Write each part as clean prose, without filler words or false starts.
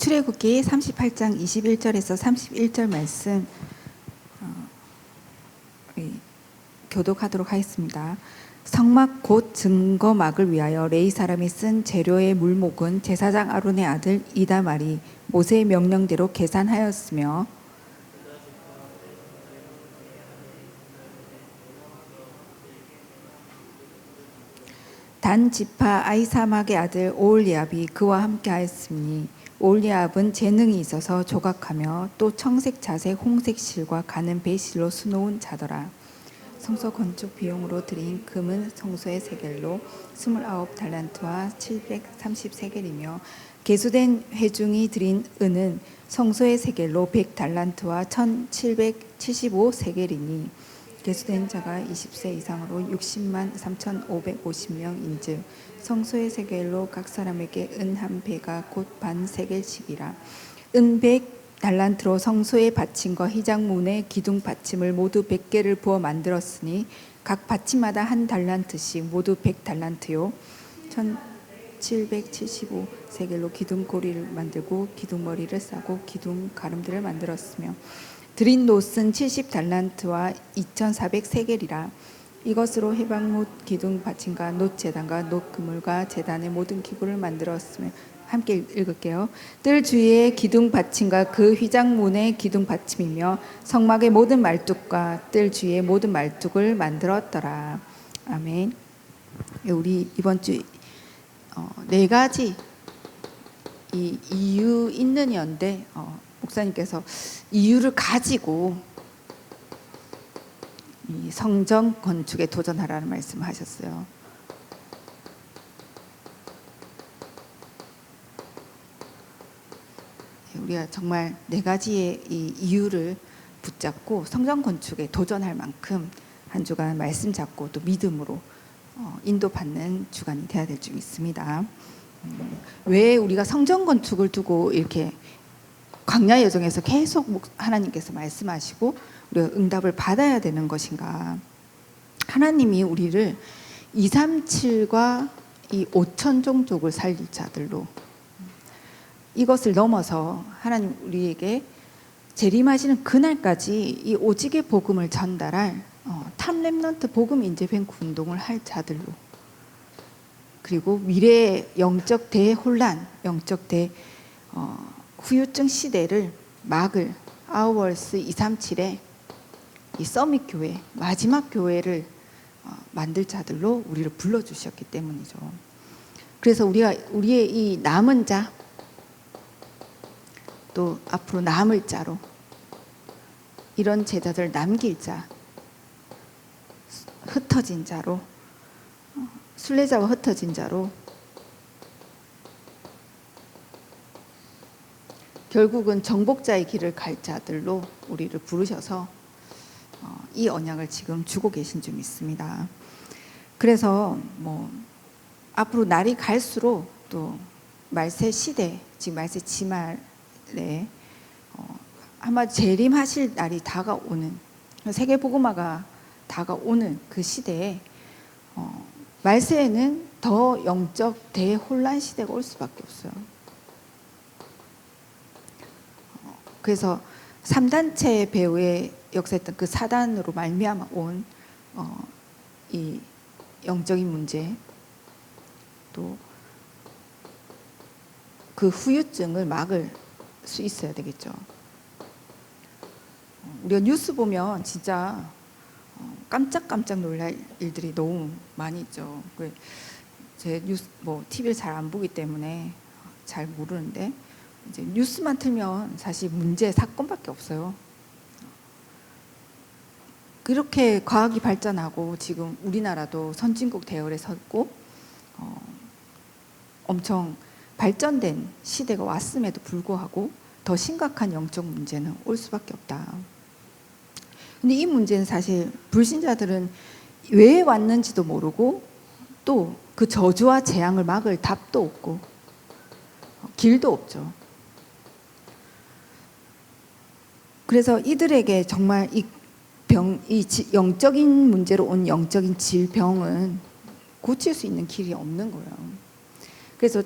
출애굽기 38장 21절에서 31절 말씀 교독하도록 하겠습니다. 성막 곧 증거막을 위하여 레위 사람이 쓴 재료의 물목은 제사장 아론의 아들 이다말이 모세의 명령대로 계산하였으며 단 지파 아히사막의 아들 오홀리압이 그와 함께 하였으니 오홀리압은 재능이 있어서 조각하며 또 청색, 자색, 홍색 실과 가는 배실로 수놓은 자더라. 성소 건축 비용으로 드린 금은 성소의 세겔로 29달란트와 730세겔이며 계수된 회중이 드린 은은 성소의 세겔로 100달란트와 1775세겔이니 계수된 자가 20세 이상으로 60만 3,550명인즉 성소의 세겔로 각 사람에게 은 한 배가 곧 반 세겔씩이라. 은 100달란트로 성소의 받침과 휘장문의 기둥 받침을 모두 100개를 부어 만들었으니 각 받침마다 한 달란트씩 모두 100달란트요 1775세겔로 기둥 고리를 만들고 기둥 머리를 싸고 기둥 가름들을 만들었으며 드린 놋은 70달란트와 2400세겔이라. 이것으로 해방못 기둥 받침과 놋 제단과 놋 그물과 제단의 모든 기구를 만들었으며 함께 읽을게요. 뜰 주위의 기둥 받침과 그 휘장문의 기둥 받침이며 성막의 모든 말뚝과 뜰 주위의 모든 말뚝을 만들었더라. 아멘. 우리 이번 주 네 가지 이 이유 있는 연대 목사님께서 이유를 가지고 이 성전 건축에 도전하라는 말씀하셨어요. 우리가 정말 네 가지의 이 이유를 붙잡고 성전 건축에 도전할 만큼 한 주간 말씀 잡고 또 믿음으로 인도받는 주간이 되어야 될 줄 믿습니다. 왜 우리가 성전 건축을 두고 이렇게 광야 여정에서 계속 하나님께서 말씀하시고 우리가 응답을 받아야 되는 것인가? 하나님이 우리를 237과 이 5천 종족을 살릴 자들로 이것을 넘어서 하나님 우리에게 재림하시는 그날까지 이 오직의 복음을 전달할 탑렘넌트 복음 인재뱅크 운동을 할 자들로, 그리고 미래의 영적 대혼란, 영적 대 후유증 시대를 막을 아우월스 237의 이 서밋 교회, 마지막 교회를 만들 자들로 우리를 불러주셨기 때문이죠. 그래서 우리의 이 남은 자, 또 앞으로 남을 자로 이런 제자들 남길 자, 흩어진 자로, 순례자와 흩어진 자로 결국은 정복자의 길을 갈 자들로 우리를 부르셔서 이 언약을 지금 주고 계신 줄 믿습니다. 그래서 앞으로 날이 갈수록 또 말세 시대, 지금 말세 지말에 아마 재림하실 날이 다가오는, 세계 복음화가 다가오는 그 시대에 말세에는 더 영적 대혼란 시대가 올 수밖에 없어요. 그래서 3단체 배후에 역사했던 그 사단으로 말미암아 온 이 영적인 문제, 또 그 후유증을 막을 수 있어야 되겠죠. 우리가 뉴스 보면 진짜 깜짝깜짝 놀랄 일들이 너무 많이 있죠. 제 뉴스 TV를 잘 안 보기 때문에 잘 모르는데 이제 뉴스만 틀면 사실 문제 사건밖에 없어요. 그렇게 과학이 발전하고 지금 우리나라도 선진국 대열에 섰고 엄청 발전된 시대가 왔음에도 불구하고 더 심각한 영적 문제는 올 수밖에 없다. 근데 이 문제는 사실 불신자들은 왜 왔는지도 모르고 또 그 저주와 재앙을 막을 답도 없고 길도 없죠. 그래서 이들에게 정말 이 영적인 문제로 온 영적인 질병은 고칠 수 있는 길이 없는 거예요. 그래서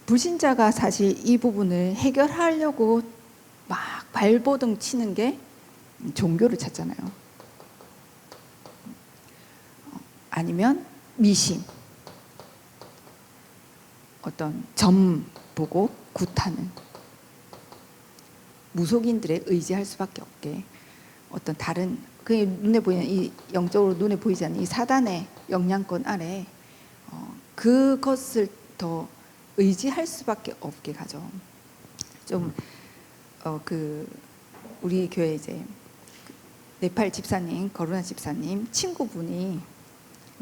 불신자가 사실 이 부분을 해결하려고 막 발버둥 치는 게 종교를 찾잖아요. 아니면 미신, 어떤 점 보고 굿하는, 무속인들에 의지할 수밖에 없게 어떤 다른 그 눈에 보이는 이 영적으로 눈에 보이지 않는 이 사단의 영향권 아래 그것을 더 의지할 수밖에 없게 가죠. 좀 우리 교회 이제 네팔 집사님, 거루나 집사님 친구분이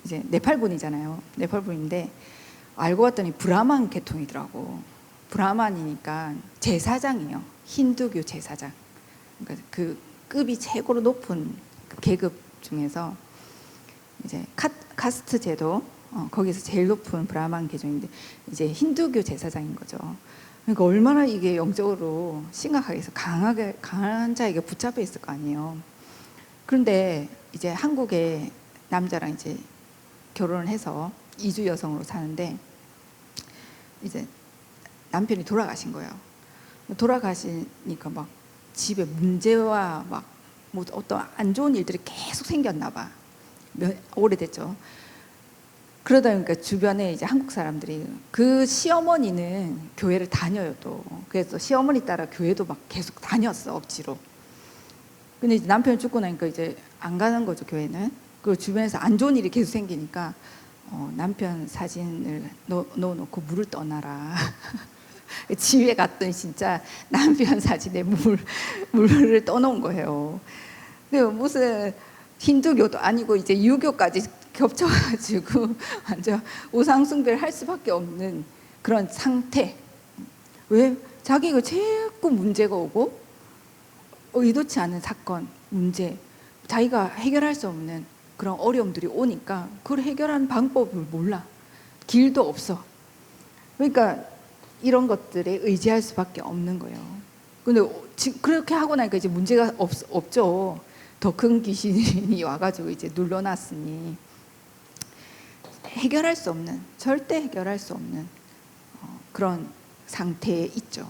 이제 네팔 분이잖아요. 네팔 분인데 알고 봤더니 브라만 계통이더라고. 브라만이니까 제사장이에요. 힌두교 제사장. 그러니까 그 급이 최고로 높은 그 계급 중에서 이제 카스트 제도 거기서 제일 높은 브라만 계종인데 이제 힌두교 제사장인 거죠. 그러니까 얼마나 이게 영적으로 심각하게 해서 강한 자에게 붙잡혀 있을 거 아니에요. 그런데 이제 한국의 남자랑 이제 결혼을 해서 이주 여성으로 사는데 이제 남편이 돌아가신 거예요. 돌아가시니까 막 집에 문제와 막 뭐 어떤 안 좋은 일들이 계속 생겼나 봐. 오래됐죠. 그러다 보니까 주변에 이제 한국 사람들이 그 시어머니는 교회를 다녀요 또. 그래서 시어머니 따라 교회도 막 계속 다녔어 억지로. 근데 이제 남편이 죽고 나니까 이제 안 가는 거죠 교회는. 그리고 주변에서 안 좋은 일이 계속 생기니까 남편 사진을 넣어놓고 물을 떠나라. 집에 갔더니 진짜 남편 사진에 물을 떠놓은 거예요. 근데 무슨 힌두교도 아니고 이제 유교까지 겹쳐가지고 완전 우상숭배를 할 수밖에 없는 그런 상태. 왜? 자기가 자꾸 문제가 오고 의도치 않은 사건, 문제, 자기가 해결할 수 없는 그런 어려움들이 오니까 그걸 해결하는 방법을 몰라. 길도 없어. 그러니까 이런 것들에 의지할 수밖에 없는 거예요. 근데 그렇게 하고 나니까 이제 문제가 없죠. 더 큰 귀신이 와가지고 이제 눌러놨으니 해결할 수 없는, 절대 해결할 수 없는 그런 상태에 있죠.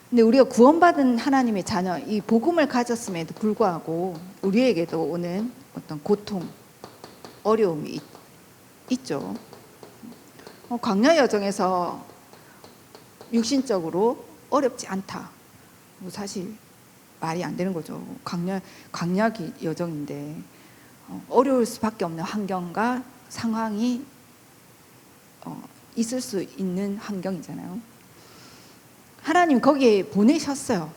근데 우리가 구원받은 하나님의 자녀, 이 복음을 가졌음에도 불구하고 우리에게도 오는 어떤 고통, 어려움이 있죠. 광야 여정에서 육신적으로 어렵지 않다. 뭐 사실 말이 안 되는 거죠. 광야 여정인데 어려울 수밖에 없는 환경과 상황이 있을 수 있는 환경이잖아요. 하나님 거기에 보내셨어요.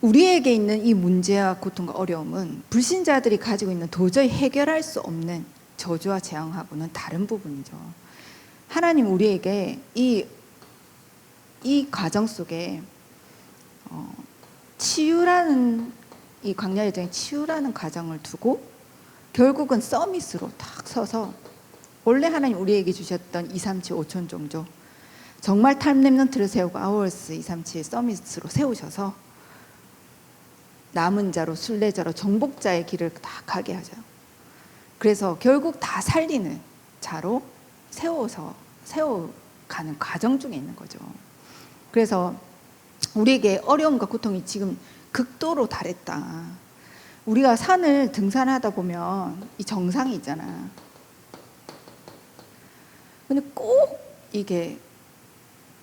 우리에게 있는 이 문제와 고통과 어려움은 불신자들이 가지고 있는 도저히 해결할 수 없는 저주와 재앙하고는 다른 부분이죠. 하나님 우리에게 이 과정 속에 치유라는 이 광야 여정의 치유라는 과정을 두고 결국은 서밋으로 딱 서서 원래 하나님 우리에게 주셨던 237 5천 종족 정말 타임 렘넌트를 세우고 아워스 237 서밋으로 세우셔서 남은 자로 순례자로 정복자의 길을 다 가게 하죠. 그래서 결국 다 살리는 자로 세워가는 과정 중에 있는 거죠. 그래서 우리에게 어려움과 고통이 지금 극도로 달했다. 우리가 산을 등산하다 보면 이 정상이 있잖아. 근데 꼭 이게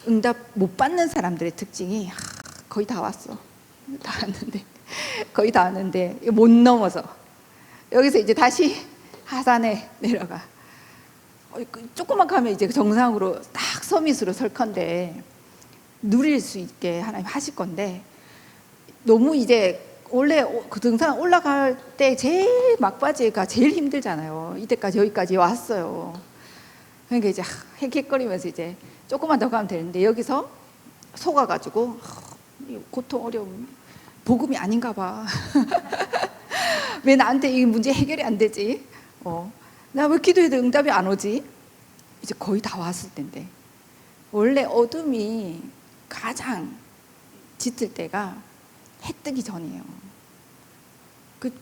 응답 못 받는 사람들의 특징이 거의 다 왔어. 거의 다 왔는데 못 넘어서 여기서 이제 다시 하산에 내려가. 조금만 가면 이제 정상으로 딱 서밋으로 설 건데 누릴 수 있게 하나님 하실 건데 너무 이제 원래 그 등산 올라갈 때 제일 막바지가 제일 힘들잖아요. 이때까지 여기까지 왔어요. 그러니까 이제 헥헥거리면서 이제 조금만 더 가면 되는데 여기서 속아가지고 고통 어려움 복음이 아닌가 봐. 왜 나한테 이 문제 해결이 안 되지? 나 왜 기도해도 응답이 안 오지? 이제 거의 다 왔을 텐데 원래 어둠이 가장 짙을 때가 해 뜨기 전이에요.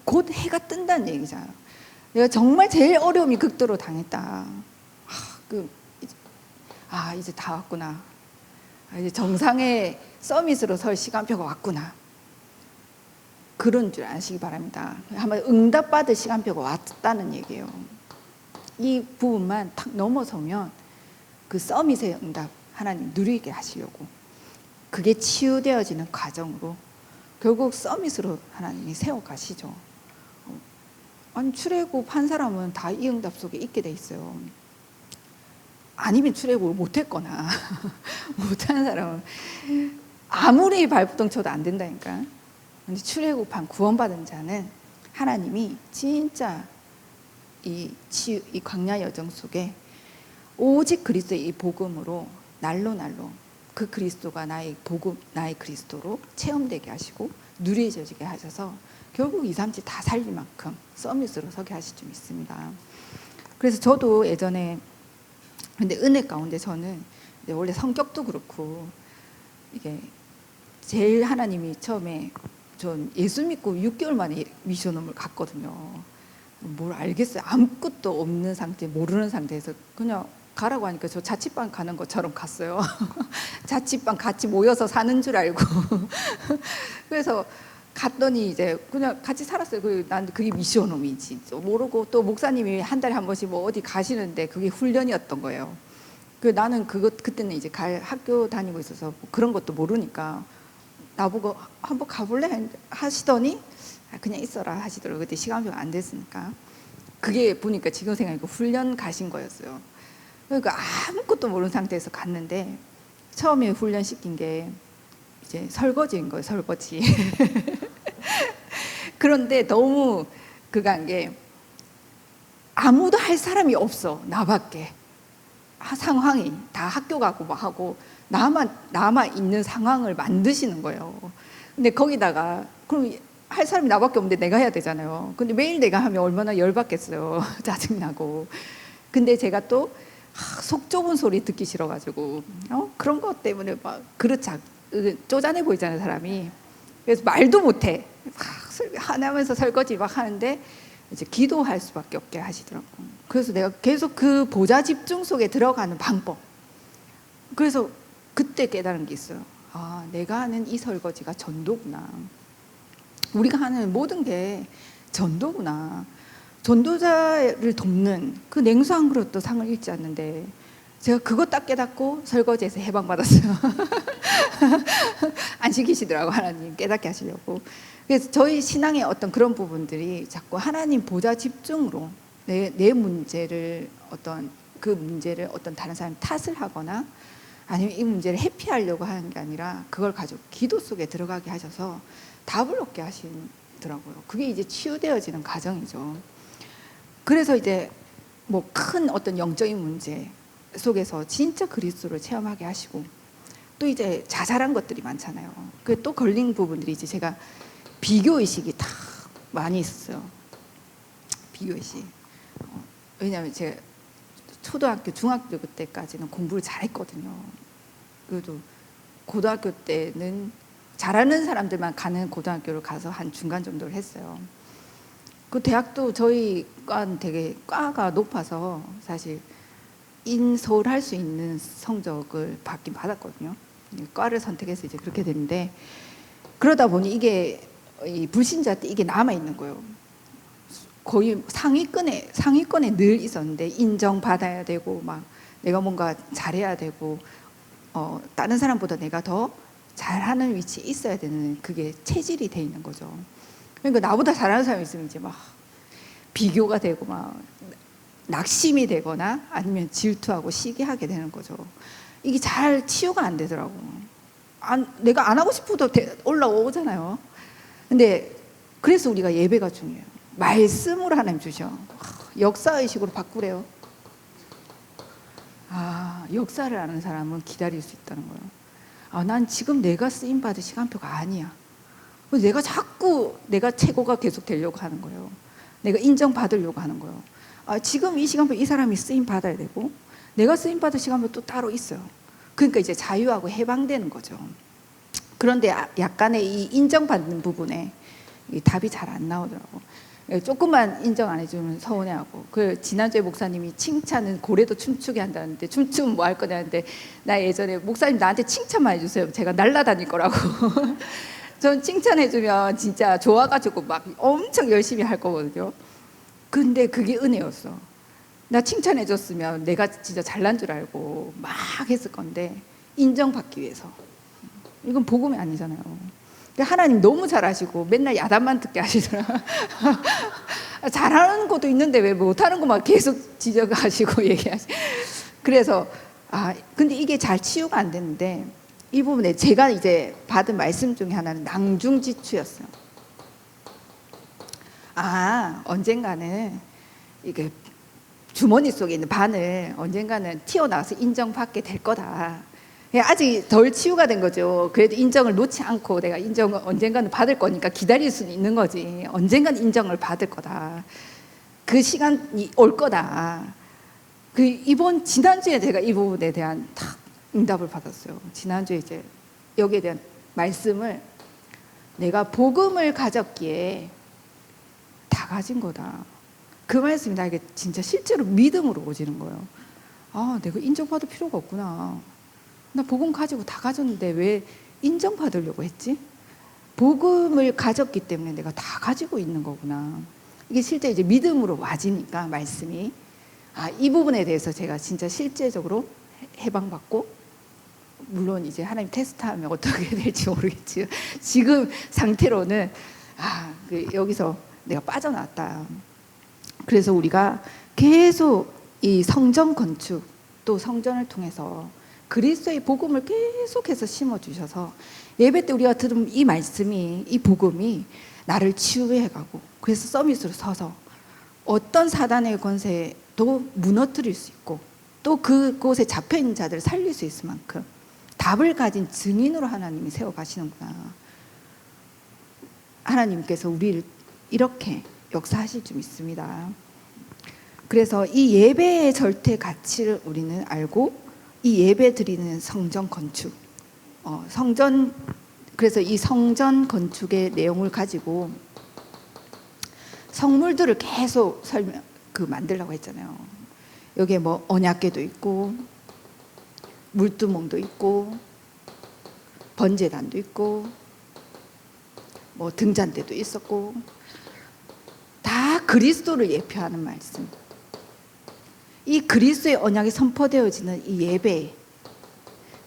곧 해가 뜬다는 얘기잖아요. 내가 정말 제일 어려움이 극도로 당했다. 아, 이제 다 왔구나. 아, 이제 정상의 서밋으로 설 시간표가 왔구나. 그런 줄 아시기 바랍니다. 한번 응답받을 시간표가 왔다는 얘기예요. 이 부분만 탁 넘어서면 그 서밋의 응답 하나님 누리게 하시려고, 그게 치유되어지는 과정으로 결국 서밋으로 하나님이 세워가시죠. 아니, 출애굽 한 사람은 다 이 응답 속에 있게 돼 있어요. 아니면 출애굽을 못했거나 못한 사람은 아무리 발부동 쳐도 안 된다니까. 근데 출애굽한 구원받은 자는 하나님이 진짜 이 광야 여정 속에 오직 그리스도의 이 복음으로 날로 그 그리스도가 나의 복음, 나의 그리스도로 체험되게 하시고 누리져지게 하셔서 결국 2, 3지 다 살릴 만큼 서밋으로 서게 하실 줄 믿습니다. 그래서 저도 예전에, 근데 은혜 가운데 저는 원래 성격도 그렇고, 이게 제일 하나님이 처음에, 전 예수 믿고 6개월 만에 미션홈을 갔거든요. 뭘 알겠어요. 아무것도 없는 상태, 모르는 상태에서 그냥 가라고 하니까 저 자취방 가는 것처럼 갔어요. 자취방 같이 모여서 사는 줄 알고. 그래서 갔더니 이제 그냥 같이 살았어요. 난 그게 미션홈이지 모르고, 또 목사님이 한 달에 한 번씩 뭐 어디 가시는데 그게 훈련이었던 거예요. 나는 그때는 이제 학교 다니고 있어서 뭐 그런 것도 모르니까 나보고 한번 가볼래 하시더니 그냥 있어라 하시더라고요. 그때 시간표가 안 됐으니까. 그게 보니까 지금 생각하니까 훈련 가신 거였어요. 그러니까 아무것도 모르는 상태에서 갔는데 처음에 훈련 시킨 게 이제 설거지인 거예요. 설거지. 그런데 너무 그간 게 아무도 할 사람이 없어. 나밖에. 상황이 다 학교 가고 막 하고 나만 있는 상황을 만드시는 거예요. 근데 거기다가 그럼 할 사람이 나밖에 없는데 내가 해야 되잖아요. 근데 매일 내가 하면 얼마나 열받겠어요. 짜증나고. 근데 제가 또 속 좁은 소리 듣기 싫어가지고 그런 것 때문에 막 그릇 쪼잔해 보이잖아요, 사람이. 그래서 말도 못해. 하면서 설거지 막 하는데 이제 기도할 수밖에 없게 하시더라고요. 그래서 내가 계속 그 보좌 집중 속에 들어가는 방법. 그래서 그때 깨달은 게 있어요. 아, 내가 하는 이 설거지가 전도구나. 우리가 하는 모든 게 전도구나. 전도자를 돕는 그 냉수 한 그릇도 상을 잃지 않는데, 제가 그거 딱 깨닫고 설거지에서 해방받았어요. 안 시키시더라고, 하나님 깨닫게 하시려고. 그래서 저희 신앙의 어떤 그런 부분들이 자꾸 하나님 보좌 집중으로 내 문제를 그 문제를 어떤 다른 사람이 탓을 하거나 아니면 이 문제를 회피하려고 하는 게 아니라 그걸 가지고 기도 속에 들어가게 하셔서 답을 얻게 하시더라고요. 그게 이제 치유되어지는 과정이죠. 그래서 이제 뭐 큰 어떤 영적인 문제 속에서 진짜 그리스도를 체험하게 하시고, 또 이제 자잘한 것들이 많잖아요. 그 또 걸린 부분들이 이제 제가 비교의식이 다 많이 있었어요. 비교의식. 왜냐하면 제가 초등학교, 중학교 때까지는 공부를 잘했거든요. 그래도 고등학교 때는 잘하는 사람들만 가는 고등학교를 가서 한 중간 정도를 했어요. 그 대학도 저희 과는 되게 과가 높아서 사실 인서울 할 수 있는 성적을 받긴 받았거든요. 과를 선택해서 이제 그렇게 됐는데, 그러다 보니 이게 이 불신자 때 이게 남아 있는 거예요. 거의 상위권에 늘 있었는데 인정받아야 되고 막 내가 뭔가 잘해야 되고 다른 사람보다 내가 더 잘하는 위치에 있어야 되는 그게 체질이 돼 있는 거죠. 그러니까 나보다 잘하는 사람이 있으면 이제 막 비교가 되고 막 낙심이 되거나 아니면 질투하고 시기하게 되는 거죠. 이게 잘 치유가 안 되더라고. 내가 안 하고 싶어도 올라오잖아요. 근데 그래서 우리가 예배가 중요해요. 말씀으로 하나님 주셔. 역사의식으로 바꾸래요. 역사를 아는 사람은 기다릴 수 있다는 거예요. 난 지금 내가 쓰임받을 시간표가 아니야. 내가 자꾸 내가 최고가 계속 되려고 하는 거예요. 내가 인정받으려고 하는 거예요. 지금 이 시간표 이 사람이 쓰임받아야 되고 내가 쓰임받을 시간표 또 따로 있어요. 그러니까 이제 자유하고 해방되는 거죠. 그런데 약간의 이 인정받는 부분에 이 답이 잘 안 나오더라고. 조금만 인정 안 해주면 서운해하고. 그 지난주에 목사님이 칭찬은 고래도 춤추게 한다는데 춤추면 뭐 할 거냐는데, 나 예전에 목사님 나한테 칭찬만 해주세요. 제가 날라다닐 거라고. 전 칭찬해주면 진짜 좋아가지고 막 엄청 열심히 할 거거든요. 근데 그게 은혜였어. 나 칭찬해줬으면 내가 진짜 잘난 줄 알고 막 했을 건데, 인정받기 위해서. 이건 복음이 아니잖아요. 하나님 너무 잘하시고 맨날 야단만 듣게 하시더라. 잘하는 것도 있는데 왜 못하는 것만 계속 지적하시고 얘기하시고. 그래서 근데 이게 잘 치유가 안 되는데, 이 부분에 제가 이제 받은 말씀 중에 하나는 낭중지추였어요. 언젠가는 이게 주머니 속에 있는 바늘 언젠가는 튀어나와서 인정받게 될 거다. 아직 덜 치유가 된 거죠. 그래도 인정을 놓지 않고 내가 인정을 언젠가는 받을 거니까 기다릴 수는 있는 거지. 언젠가는 인정을 받을 거다. 그 시간이 올 거다. 지난주에 제가 이 부분에 대한 딱 응답을 받았어요. 지난주에 이제 여기에 대한 말씀을, 내가 복음을 가졌기에 다 가진 거다. 그 말씀이 나에게 진짜 실제로 믿음으로 오지는 거예요. 내가 인정받을 필요가 없구나. 나 복음 가지고 다 가졌는데 왜 인정받으려고 했지? 복음을 가졌기 때문에 내가 다 가지고 있는 거구나. 이게 실제 이제 믿음으로 와지니까 말씀이, 이 부분에 대해서 제가 진짜 실제적으로 해방받고, 물론 이제 하나님 테스트하면 어떻게 될지 모르겠지만 지금 상태로는 여기서 내가 빠져나왔다. 그래서 우리가 계속 이 성전 건축, 또 성전을 통해서 그리스도의 복음을 계속해서 심어주셔서, 예배 때 우리가 들은 이 말씀이, 이 복음이 나를 치유해가고, 그래서 서밋으로 서서 어떤 사단의 권세도 무너뜨릴 수 있고, 또 그곳에 잡혀있는 자들을 살릴 수 있을 만큼 답을 가진 증인으로 하나님이 세워가시는구나. 하나님께서 우리를 이렇게 역사하실 줄 믿습니다. 그래서 이 예배의 절대 가치를 우리는 알고, 이 예배 드리는 성전 건축, 그래서 이 성전 건축의 내용을 가지고 성물들을 계속 만들라고 했잖아요. 여기에 뭐 언약궤도 있고, 물두멍도 있고, 번제단도 있고, 뭐 등잔대도 있었고, 다 그리스도를 예표하는 말씀. 이 그리스도의 언약이 선포되어지는 이 예배.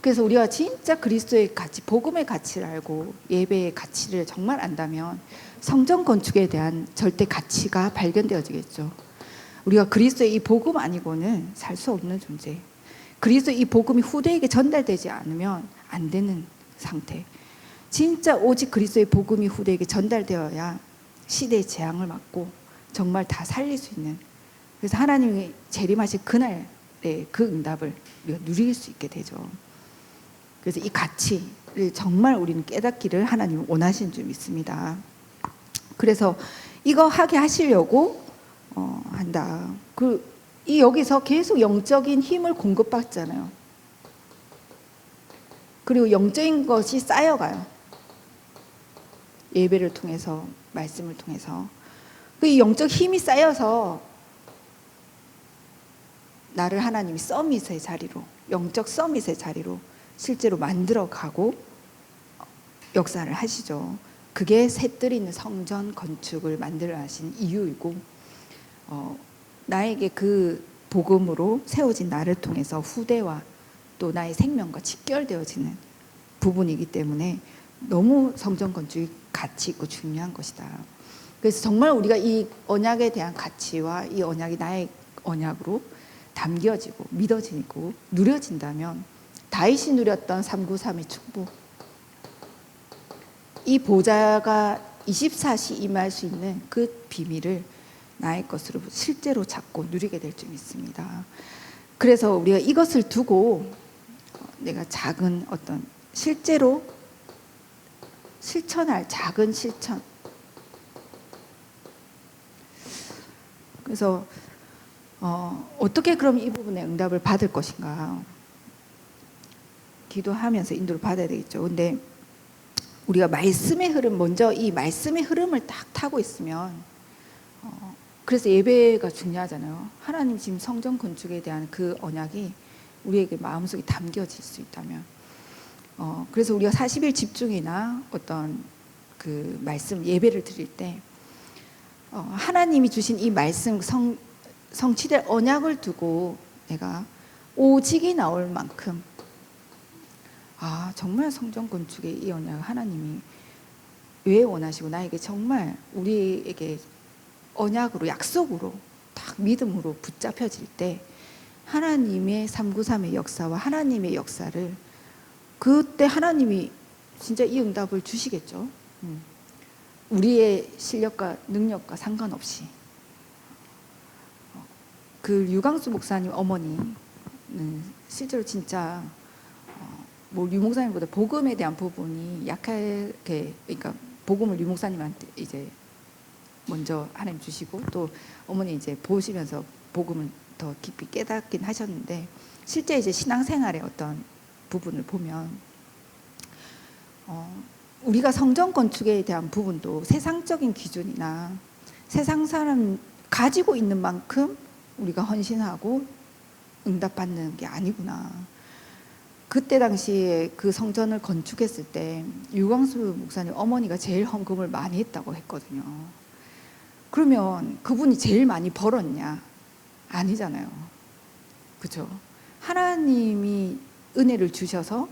그래서 우리가 진짜 그리스도의 가치, 복음의 가치를 알고 예배의 가치를 정말 안다면 성전 건축에 대한 절대 가치가 발견되어지겠죠. 우리가 그리스도의 이 복음 아니고는 살 수 없는 존재. 그리스도의 이 복음이 후대에게 전달되지 않으면 안 되는 상태. 진짜 오직 그리스도의 복음이 후대에게 전달되어야 시대의 재앙을 막고 정말 다 살릴 수 있는, 그래서 하나님이 재림하실 그날의 그 응답을 우리가 누릴 수 있게 되죠. 그래서 이 가치를 정말 우리는 깨닫기를 하나님은 원하시는 줄 믿습니다. 그래서 이거 하게 하시려고 한다. 여기서 계속 영적인 힘을 공급받잖아요. 그리고 영적인 것이 쌓여가요. 예배를 통해서, 말씀을 통해서. 이 영적 힘이 쌓여서 나를 하나님이 서밋의 자리로, 영적 서밋의 자리로 실제로 만들어가고 역사를 하시죠. 그게 셋들 있는 성전 건축을 만들어 하신 이유이고, 나에게 그 복음으로 세워진 나를 통해서 후대와 또 나의 생명과 직결되어지는 부분이기 때문에 너무 성전 건축이 가치 있고 중요한 것이다. 그래서 정말 우리가 이 언약에 대한 가치와 이 언약이 나의 언약으로 담겨지고 믿어지고 누려진다면, 다윗이 누렸던 393의 축복, 이 보좌가 24시 임할 수 있는 그 비밀을 나의 것으로 실제로 잡고 누리게 될 줄 믿습니다. 그래서 우리가 이것을 두고 내가 작은 어떤 실제로 실천할 작은 실천, 그래서 어떻게 그럼 이 부분에 응답을 받을 것인가, 기도하면서 인도를 받아야 되겠죠. 근데 우리가 말씀의 흐름, 먼저 이 말씀의 흐름을 딱 타고 있으면 그래서 예배가 중요하잖아요. 하나님 지금 성전 건축에 대한 그 언약이 우리에게 마음속에 담겨질 수 있다면, 그래서 우리가 40일 집중이나 어떤 그 말씀 예배를 드릴 때 하나님이 주신 이 말씀 성취될 언약을 두고 내가 오직이 나올 만큼, 정말 성전 건축의 이 언약을 하나님이 왜 원하시고 나에게 정말 우리에게 언약으로 약속으로 딱 믿음으로 붙잡혀질 때 하나님의 393의 역사와 하나님의 역사를, 그때 하나님이 진짜 이 응답을 주시겠죠. 우리의 실력과 능력과 상관없이. 그 유광수 목사님 어머니는 실제로 진짜 류 목사님보다 복음에 대한 부분이 약하게, 그러니까 복음을 류 목사님한테 이제 먼저 하나님 주시고 또 어머니 이제 보시면서 복음을 더 깊이 깨닫긴 하셨는데, 실제 이제 신앙생활의 어떤 부분을 보면 우리가 성전 건축에 대한 부분도 세상적인 기준이나 세상 사람 가지고 있는 만큼 우리가 헌신하고 응답받는 게 아니구나. 그때 당시에 그 성전을 건축했을 때 유광수 목사님 어머니가 제일 헌금을 많이 했다고 했거든요. 그러면 그분이 제일 많이 벌었냐? 아니잖아요. 그렇죠? 하나님이 은혜를 주셔서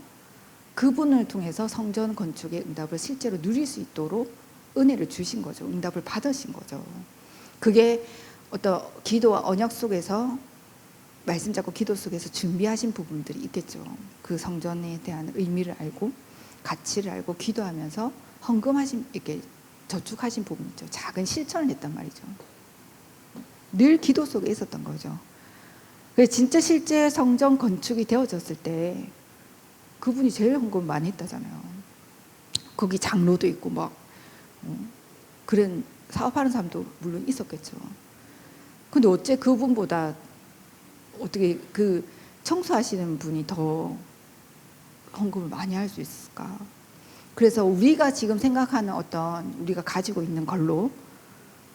그분을 통해서 성전 건축의 응답을 실제로 누릴 수 있도록 은혜를 주신 거죠. 응답을 받으신 거죠. 그게 어떤 기도와 언약 속에서, 말씀 잡고 기도 속에서 준비하신 부분들이 있겠죠. 그 성전에 대한 의미를 알고 가치를 알고 기도하면서 헌금하신, 이렇게 저축하신 부분이 있죠. 작은 실천을 했단 말이죠. 늘 기도 속에 있었던 거죠. 그래서 진짜 실제 성전 건축이 되어졌을 때 그분이 제일 헌금 많이 했다잖아요. 거기 장로도 있고 막 그런 사업하는 사람도 물론 있었겠죠. 근데 어째 그분보다 어떻게 그 청소하시는 분이 더 헌금을 많이 할 수 있을까? 그래서 우리가 지금 생각하는 어떤 우리가 가지고 있는 걸로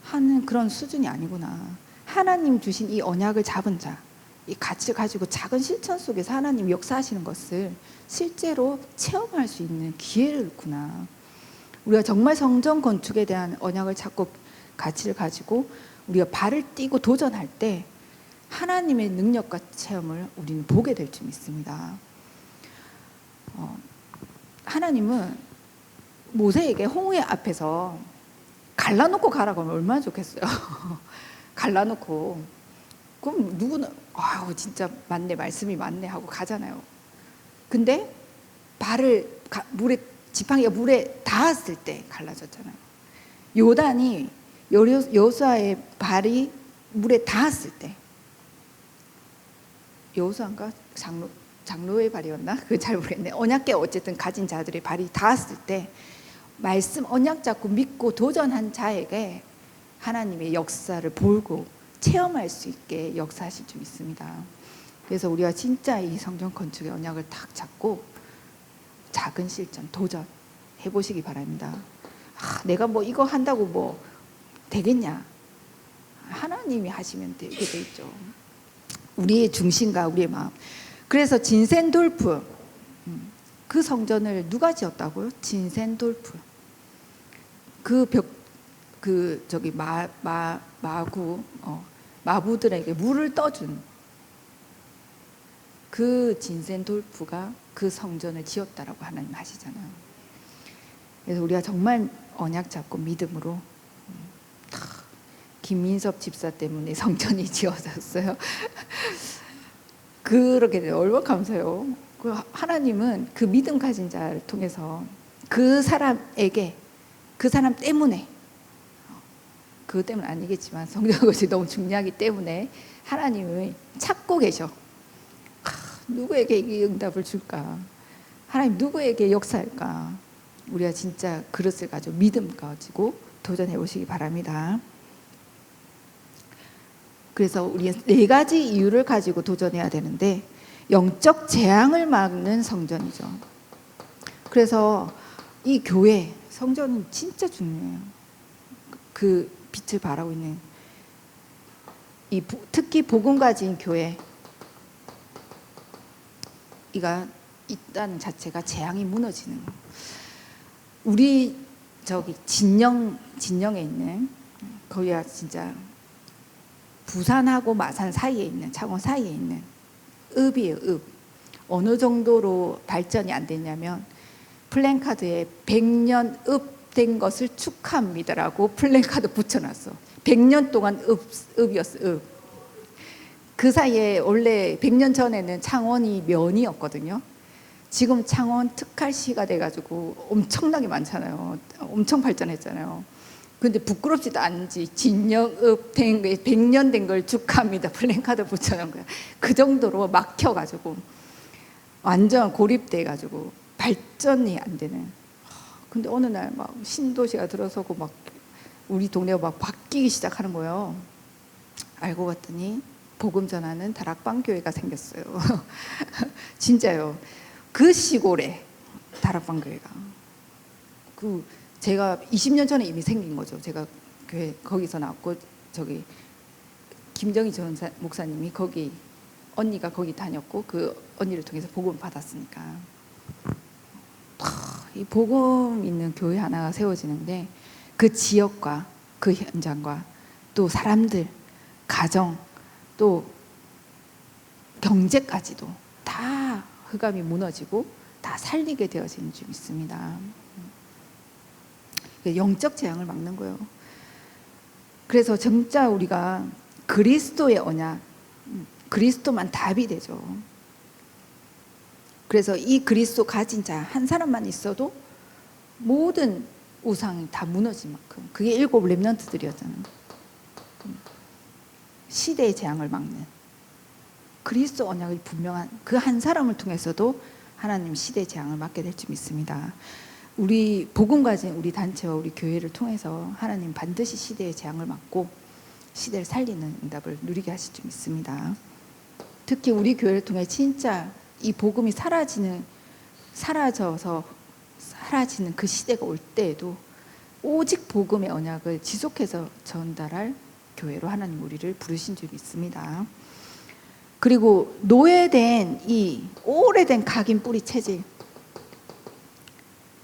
하는 그런 수준이 아니구나. 하나님 주신 이 언약을 잡은 자, 이 가치를 가지고 작은 실천 속에서 하나님 역사하시는 것을 실제로 체험할 수 있는 기회였구나. 우리가 정말 성전 건축에 대한 언약을 잡고 가치를 가지고 우리가 발을 띄고 도전할 때 하나님의 능력과 체험을 우리는 보게 될 줄 믿습니다. 하나님은 모세에게 홍해 앞에서 갈라놓고 가라고 하면 얼마나 좋겠어요. 갈라놓고, 그럼 누구는 진짜 맞네, 말씀이 맞네 하고 가잖아요. 근데 발을 물에, 지팡이가 물에 닿았을 때 갈라졌잖아요. 요단이 여호수아의 발이 물에 닿았을 때, 여호수아인가 장로의 발이었나? 그거 잘 모르겠네. 언약궤 어쨌든 가진 자들의 발이 닿았을 때 말씀 언약 잡고 믿고 도전한 자에게 하나님의 역사를 보고 체험할 수 있게 역사하실 줄 믿습니다. 그래서 우리가 진짜 이 성전 건축의 언약을 딱 잡고 작은 실천, 도전 해보시기 바랍니다. 내가 뭐 이거 한다고 뭐 되겠냐? 하나님이 하시면 되게 돼 있죠. 우리의 중심과 우리의 마음. 그래서 진센돌프, 그 성전을 누가 지었다고요? 진센돌프. 마부들에게 물을 떠준 그 진센돌프가 그 성전을 지었다라고 하나님 하시잖아요. 그래서 우리가 정말 언약 잡고 믿음으로, 김민섭 집사 때문에 성전이 지어졌어요. 그렇게 돼요. 얼마나 감사해요. 하나님은 그 믿음 가진 자를 통해서 그 사람에게, 그 사람 때문에, 그것 때문은 아니겠지만 성전 것이 너무 중요하기 때문에 하나님을 찾고 계셔. 누구에게 이 응답을 줄까? 하나님 누구에게 역사할까? 우리가 진짜 그릇을 가지고 믿음 가지고 도전해 보시기 바랍니다. 그래서 우리 4가지 이유를 가지고 도전해야 되는데, 영적 재앙을 막는 성전이죠. 그래서 이 교회 성전은 진짜 중요해요. 그 빛을 발하고 있는 특히 복음 가진 교회 이가 있다는 자체가 재앙이 무너지는 거. 우리 저기 진영에 있는 거기가 진짜 부산하고 마산 사이에 있는 창원 사이에 있는 읍이에요. 읍. 어느 정도로 발전이 안 됐냐면 플랜카드에 100년 읍 된 것을 축하합니다라고 플랜카드 붙여놨어. 100년 동안 읍이었어. 읍. 그 사이에 원래 100년 전에는 창원이 면이었거든요. 지금 창원 특활시가 돼가지고 엄청나게 많잖아요. 엄청 발전했잖아요. 근데 부끄럽지도 않은지 진영읍 된 100년 된 걸 축하합니다. 플랜카드 붙여놓은 거야. 그 정도로 막혀가지고 완전 고립돼가지고 발전이 안 되는. 근데 어느 날 막 신도시가 들어서고 막 우리 동네가 막 바뀌기 시작하는 거예요. 알고 봤더니 복음 전하는 다락방 교회가 생겼어요. 진짜요. 그 시골에 다락방 교회가. 제가 20년 전에 이미 생긴 거죠. 제가 교회 거기서 나왔고 저기 김정희 전사 목사님이 거기 언니가 거기 다녔고 그 언니를 통해서 복음을 받았으니까 이 복음 있는 교회 하나가 세워지는데 그 지역과 그 현장과 또 사람들, 가정, 또 경제까지도 다 흑암이 무너지고 다 살리게 되어지는 줄 믿습니다. 영적 재앙을 막는 거예요. 그래서 진짜 우리가 그리스도의 언약, 그리스도만 답이 되죠. 그래서 이 그리스도 가진 자 한 사람만 있어도 모든 우상이 다 무너질 만큼 그게 7 렘넌트들이었잖아요. 시대의 재앙을 막는 그리스도 언약이 분명한 그 한 사람을 통해서도 하나님 시대의 재앙을 막게 될 줄 믿습니다. 우리 복음 가진 우리 단체와 우리 교회를 통해서 하나님 반드시 시대의 재앙을 막고 시대를 살리는 응답을 누리게 하실 줄 믿습니다. 특히 우리 교회를 통해 진짜 이 복음이 사라져서 사라지는 그 시대가 올 때에도 오직 복음의 언약을 지속해서 전달할 교회로 하나님 우리를 부르신 줄 믿습니다. 그리고 노예된 이 오래된 각인 뿌리 체질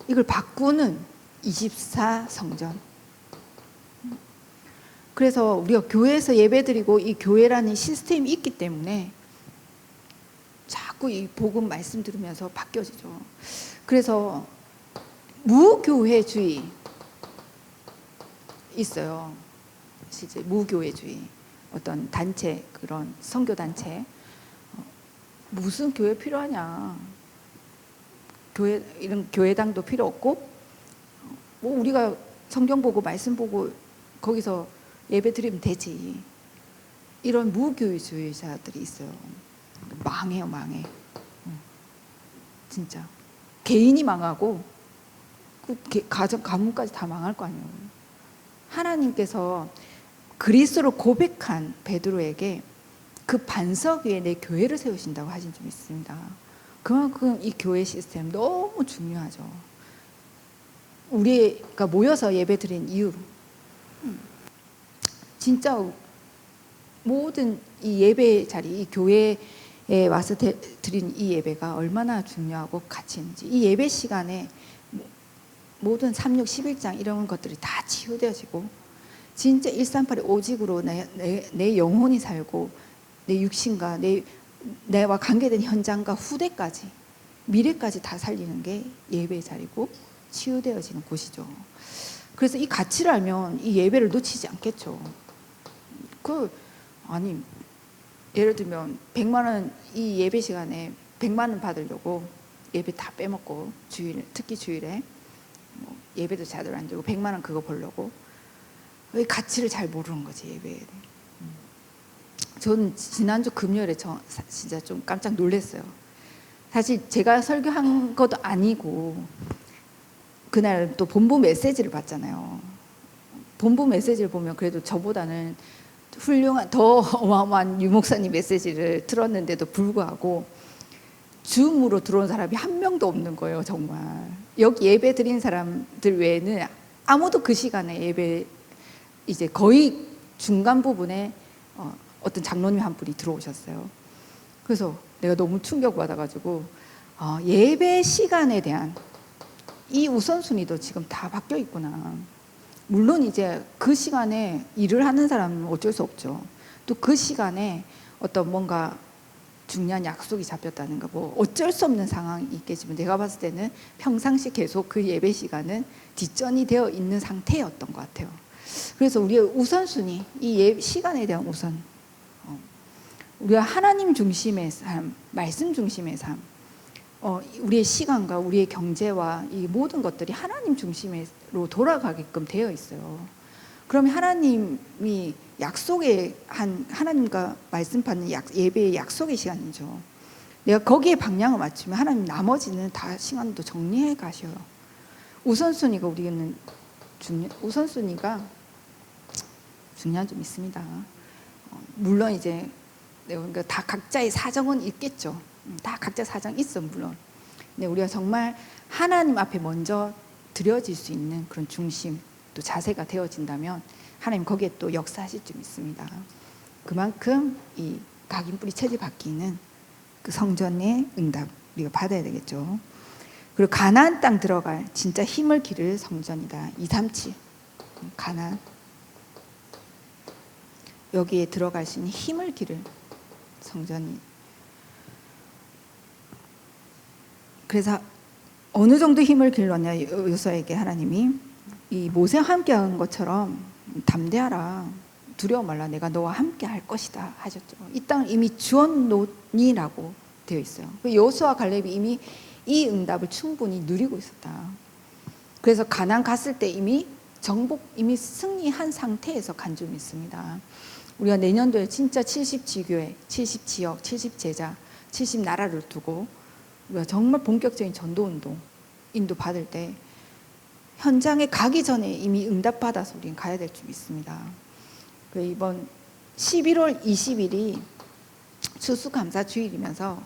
이걸 바꾸는 24 성전. 그래서 우리가 교회에서 예배드리고 이 교회라는 시스템이 있기 때문에 자꾸 이 복음 말씀 들으면서 바뀌어지죠. 그래서 무교회주의 있어요. 실제 무교회주의 어떤 단체 그런 선교 단체 무슨 교회 필요하냐? 교회 이런 교회당도 필요 없고 뭐 우리가 성경 보고 말씀 보고 거기서 예배 드리면 되지. 이런 무교회주의자들이 있어요. 망해요, 망해. 진짜 개인이 망하고 그 가정 가문까지 다 망할 거 아니에요. 하나님께서 그리스도를 고백한 베드로에게 그 반석 위에 내 교회를 세우신다고 하신 줄 믿습니다. 그만큼 이 교회 시스템 너무 중요하죠. 우리가 모여서 예배 드린 이유 진짜 모든 이 예배 자리, 이 교회에 와서 드린 이 예배가 얼마나 중요하고 가치 있는지 이 예배 시간에 모든 3, 6, 11장 이런 것들이 다 치유되어지고 진짜 138의 오직으로 내 영혼이 살고 내 육신과 내와 관계된 현장과 후대까지 미래까지 다 살리는 게 예배의 자리고 치유되어지는 곳이죠. 그래서 이 가치를 알면 이 예배를 놓치지 않겠죠. 아니 예를 들면 100만 원 이 예배 시간에 100만 원 받으려고 예배 다 빼먹고 특히 주일에 뭐 예배도 제대로 안 드리고 100만 원 그거 벌려고 왜 가치를 잘 모르는 거지 예배에. 저는 지난주 금요일에 진짜 좀 깜짝 놀랐어요. 사실 제가 설교한 것도 아니고 그날 또 본부 메시지를 봤잖아요. 본부 메시지를 보면 그래도 저보다는 훌륭한 더 어마어마한 유 목사님 메시지를 들었는데도 불구하고 줌으로 들어온 사람이 한 명도 없는 거예요. 정말 여기 예배 드린 사람들 외에는 아무도 그 시간에 예배 이제 거의 중간 부분에 어떤 장로님 한 분이 들어오셨어요. 그래서 내가 너무 충격받아가지고 예배 시간에 대한 이 우선순위도 지금 다 바뀌어 있구나. 물론 이제 그 시간에 일을 하는 사람은 어쩔 수 없죠. 또 그 시간에 어떤 뭔가 중요한 약속이 잡혔다는가 뭐 어쩔 수 없는 상황이 있겠지만 내가 봤을 때는 평상시 계속 그 예배 시간은 뒷전이 되어 있는 상태였던 것 같아요. 그래서 우리의 우선순위, 이 시간에 대한 우선, 우리가 하나님 중심의 삶, 말씀 중심의 삶, 우리의 시간과 우리의 경제와 이 모든 것들이 하나님 중심으로 돌아가게끔 되어 있어요. 그러면 하나님이 약속의 하나님과 말씀 받는 예배의 약속의 시간이죠. 내가 거기에 방향을 맞추면 하나님 나머지는 다 시간도 정리해 가셔요. 우선순위가 우리는 우선순위가 중요한 점 있습니다. 물론 이제 그러니까 다 각자의 사정은 있겠죠. 다 각자 사정 있어 물론. 근데 우리가 정말 하나님 앞에 먼저 드려질 수 있는 그런 중심 또 자세가 되어진다면 하나님 거기에 또 역사하실 줄 믿습니다. 그만큼 이 각인뿌리 체질 바뀌는 그 성전의 응답 우리가 받아야 되겠죠. 그리고 가나안 땅 들어갈 진짜 힘을 기를 성전이다. 237 가나안 여기에 들어갈 수 있는 힘을 기를 성전이. 그래서 어느 정도 힘을 길렀냐 요소에게 하나님이 이 모세와 함께한 것처럼 담대하라 두려워 말라 내가 너와 함께 할 것이다 하셨죠. 이 땅을 이미 주었노니라고 되어 있어요. 여호수아와 갈렙이 이미 이 응답을 충분히 누리고 있었다. 그래서 가나안 갔을 때 이미 이미 승리한 상태에서 간 줄 믿습니다. 우리가 내년도에 진짜 70지교회, 70지역, 70제자, 70나라를 두고 우리가 정말 본격적인 전도운동 인도 받을 때 현장에 가기 전에 이미 응답받아서 우리는 가야 될 줄 믿습니다. 이번 11월 20일이 추수감사주일이면서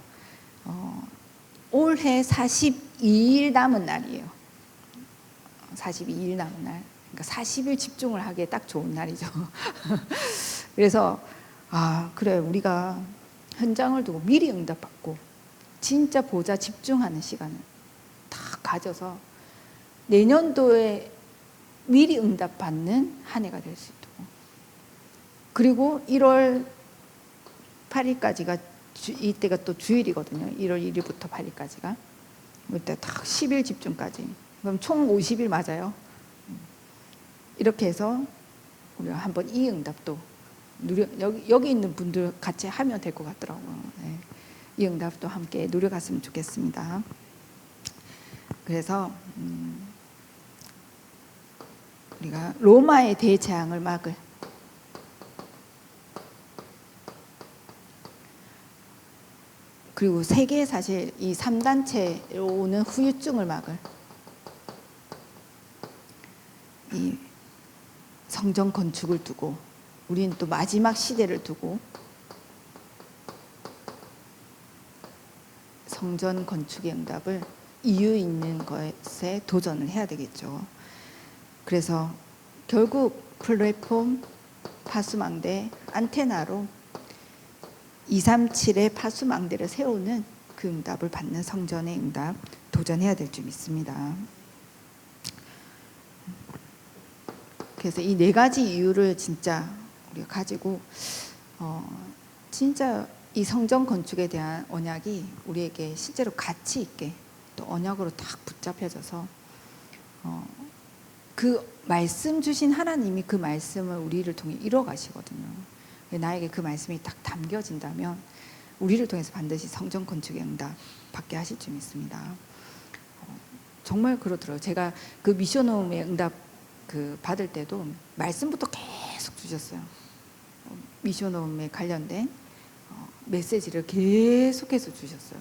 올해 42일 남은 날이에요. 42일 남은 날. 그러니까 40일 집중을 하기에 딱 좋은 날이죠. 그래서 그래 우리가 현장을 두고 미리 응답받고 진짜 보좌 집중하는 시간을 다 가져서 내년도에 미리 응답받는 한 해가 될 수 있도록. 그리고 1월 8일까지가 이때가 또 주일이거든요. 1월 1일부터 8일까지가. 이때 딱 10일 집중까지. 그럼 총 50일 맞아요. 이렇게 해서 우리가 한번 이 응답도 여기 있는 분들 같이 하면 될 것 같더라고요. 네. 이 응답도 함께 누려갔으면 좋겠습니다. 그래서 우리가 로마의 대재앙을 막을 그리고 세계 사실 이 3단체로 오는 후유증을 막을 이 성전 건축을 두고 우리는 또 마지막 시대를 두고 성전 건축의 응답을 이유 있는 것에 도전을 해야 되겠죠. 그래서 결국 플랫폼, 파수망대, 안테나로 237의 파수망대를 세우는 그 응답을 받는 성전의 응답 도전해야 될 줄 믿습니다. 그래서 이 네 가지 이유를 진짜 우리가 가지고 진짜 이 성전 건축에 대한 언약이 우리에게 실제로 가치 있게 또 언약으로 딱 붙잡혀져서 그 말씀 주신 하나님이 그 말씀을 우리를 통해 이뤄 가시거든요. 나에게 그 말씀이 딱 담겨진다면 우리를 통해서 반드시 성전 건축의 응답 받게 하실 줄 믿습니다. 정말 그러더라고요. 제가 그 미션홈의 응답 받을 때도 말씀부터 계속 주셨어요. 미션홈에 관련된 메시지를 계속해서 주셨어요.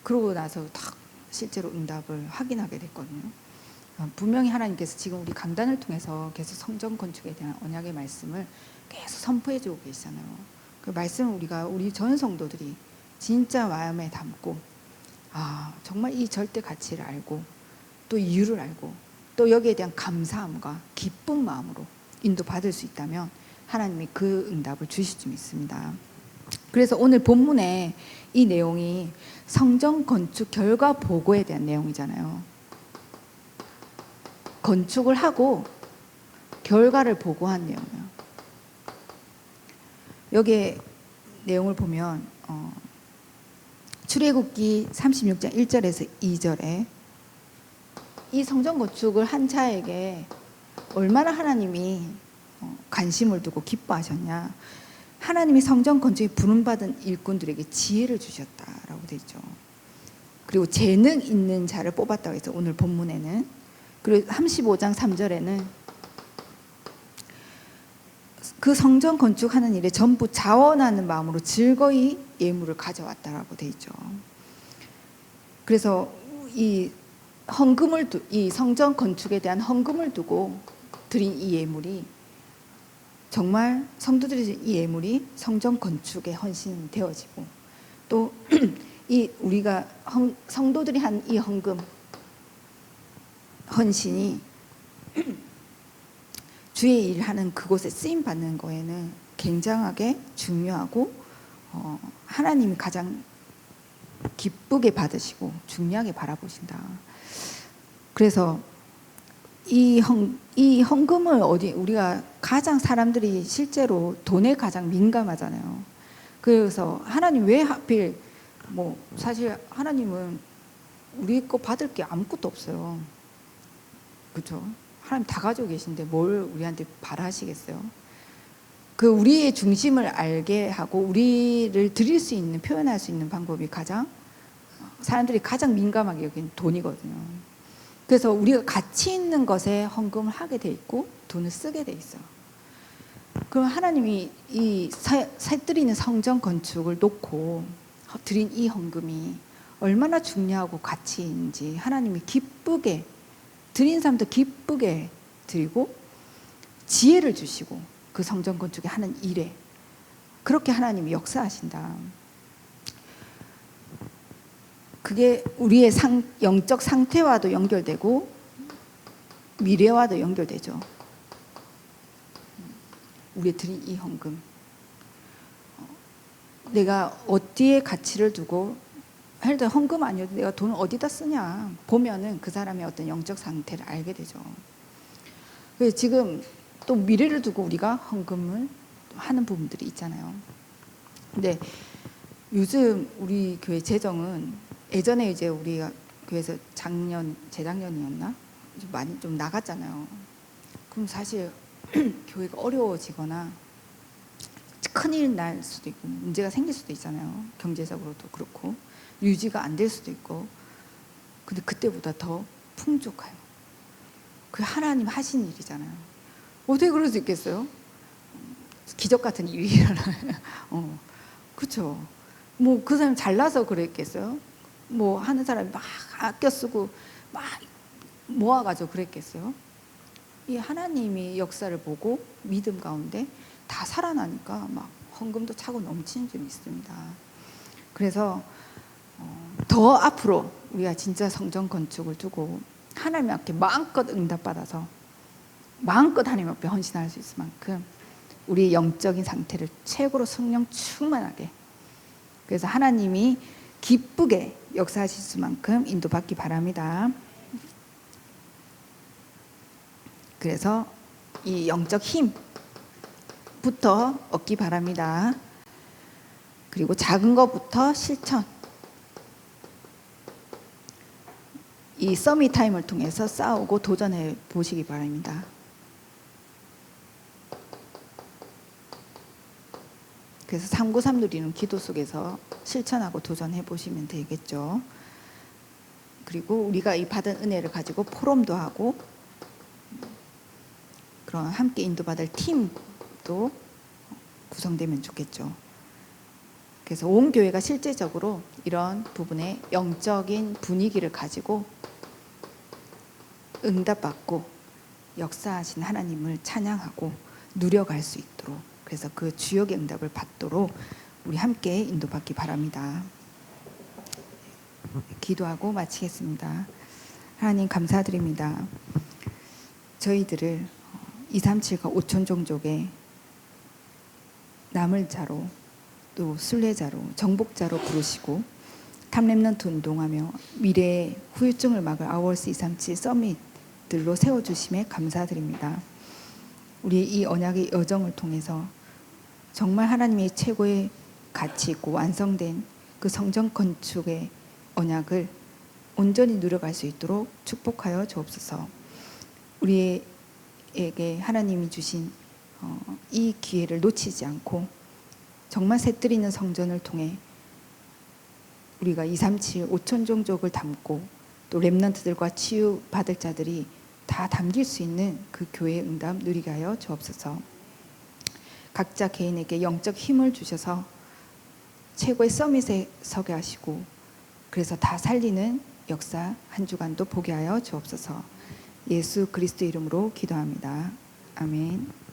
그러고 나서 딱 실제로 응답을 확인하게 됐거든요. 분명히 하나님께서 지금 우리 강단을 통해서 계속 성전 건축에 대한 언약의 말씀을 계속 선포해 주고 계시잖아요. 그 말씀을 우리 전 성도들이 진짜 마음에 담고 정말 이 절대 가치를 알고 또 이유를 알고 또 여기에 대한 감사함과 기쁜 마음으로 인도받을 수 있다면 하나님이 그 응답을 주실 줄 믿습니다. 그래서 오늘 본문에 이 내용이 성전 건축 결과 보고에 대한 내용이잖아요. 건축을 하고 결과를 보고한 내용이에요. 여기에 내용을 보면 출애굽기 36장 1절에서 2절에 이 성전 건축을 한 자에게 얼마나 하나님이 관심을 두고 기뻐하셨냐. 하나님이 성전 건축에 부름받은 일꾼들에게 지혜를 주셨다라고 되어 있죠. 그리고 재능 있는 자를 뽑았다고 해서 오늘 본문에는, 그리고 35장 3절에는 그 성전 건축하는 일에 전부 자원하는 마음으로 즐거이 예물을 가져왔다라고 되어 있죠. 그래서 이 성전 건축에 대한 헌금을 두고 드린 이 예물이 정말 성도들이 이 예물이 성전 건축에 헌신이 되어지고, 또 이 우리가 성도들이 한 이 헌금 헌신이 주의 일하는 그곳에 쓰임 받는 거에는 굉장하게 중요하고 하나님이 가장 기쁘게 받으시고 중요하게 바라보신다. 그래서 이 헌금을 우리가 가장 사람들이 실제로 돈에 가장 민감하잖아요. 그래서 하나님 왜 하필 사실 하나님은 우리 거 받을 게 아무것도 없어요. 그렇죠? 하나님 다 가지고 계신데 뭘 우리한테 바라시겠어요? 그 우리의 중심을 알게 하고 우리를 드릴 수 있는, 표현할 수 있는 방법이 사람들이 가장 민감하게 여긴 돈이거든요. 그래서 우리가 가치 있는 것에 헌금을 하게 돼 있고 돈을 쓰게 돼 있어요. 그럼 하나님이 이 드리는 성전 건축을 놓고 드린 이 헌금이 얼마나 중요하고 가치 있는지 하나님이 기쁘게, 드린 사람도 기쁘게 드리고 지혜를 주시고 그 성전 건축에 하는 일에 그렇게 하나님이 역사하신다. 그게 우리의 영적 상태와도 연결되고 미래와도 연결되죠. 우리의 드린 이 헌금, 내가 어디에 가치를 두고, 예를 들어 헌금 아니어도 내가 돈을 어디다 쓰냐 보면은 그 사람의 어떤 영적 상태를 알게 되죠. 그래서 지금 또 미래를 두고 우리가 헌금을 하는 부분들이 있잖아요. 근데 요즘 우리 교회 재정은, 예전에 이제 우리가 교회에서 재작년이었나? 많이 좀 나갔잖아요. 그럼 사실 교회가 어려워지거나 큰일 날 수도 있고 문제가 생길 수도 있잖아요. 경제적으로도 그렇고 유지가 안 될 수도 있고. 근데 그때보다 더 풍족해요. 그 하나님 하신 일이잖아요. 어떻게 그럴 수 있겠어요? 기적 같은 일이 일어나요. 그렇죠. 그 사람 잘나서 그랬겠어요? 하는 사람이 막 아껴 쓰고 막 모아가지고 그랬겠어요? 이 하나님이 역사를 보고 믿음 가운데 다 살아나니까 막 헌금도 차고 넘치는 줄 믿습니다. 그래서 더 앞으로 우리가 진짜 성전 건축을 두고 하나님 앞에 마음껏 응답받아서 마음껏 하나님 앞에 헌신할 수 있을 만큼 우리의 영적인 상태를 최고로 성령 충만하게, 그래서 하나님이 기쁘게 역사하실 수만큼 인도받기 바랍니다. 그래서 이 영적 힘부터 얻기 바랍니다. 그리고 작은 것부터 실천. 이 서밋 타임을 통해서 싸우고 도전해 보시기 바랍니다. 그래서 393 누리는 기도 속에서 실천하고 도전해 보시면 되겠죠. 그리고 우리가 이 받은 은혜를 가지고 포럼도 하고 그런 함께 인도받을 팀도 구성되면 좋겠죠. 그래서 온 교회가 실제적으로 이런 부분에 영적인 분위기를 가지고 응답받고 역사하신 하나님을 찬양하고 누려갈 수 있도록, 그래서 그 주역의 응답을 받도록 우리 함께 인도받기 바랍니다. 기도하고 마치겠습니다. 하나님 감사드립니다. 저희들을 237과 5천 종족의 남을 자로 또 순례자로 정복자로 부르시고 탑렘넌트 운동하며 미래의 후유증을 막을 아워스 237 서밋들로 세워주심에 감사드립니다. 우리 이 언약의 여정을 통해서 정말 하나님의 최고의 가치 있고 완성된 그 성전 건축의 언약을 온전히 누려갈 수 있도록 축복하여 주옵소서. 우리에게 하나님이 주신 이 기회를 놓치지 않고 정말 새뜨리는 성전을 통해 우리가 237 5천 종족을 담고 또 렘넌트들과 치유받을 자들이 다 담길 수 있는 그 교회의 응답 누리게 하여 주옵소서. 각자 개인에게 영적 힘을 주셔서 최고의 서밋에 서게 하시고 그래서 다 살리는 역사 한 주간도 보게 하여 주옵소서. 예수 그리스도 이름으로 기도합니다. 아멘.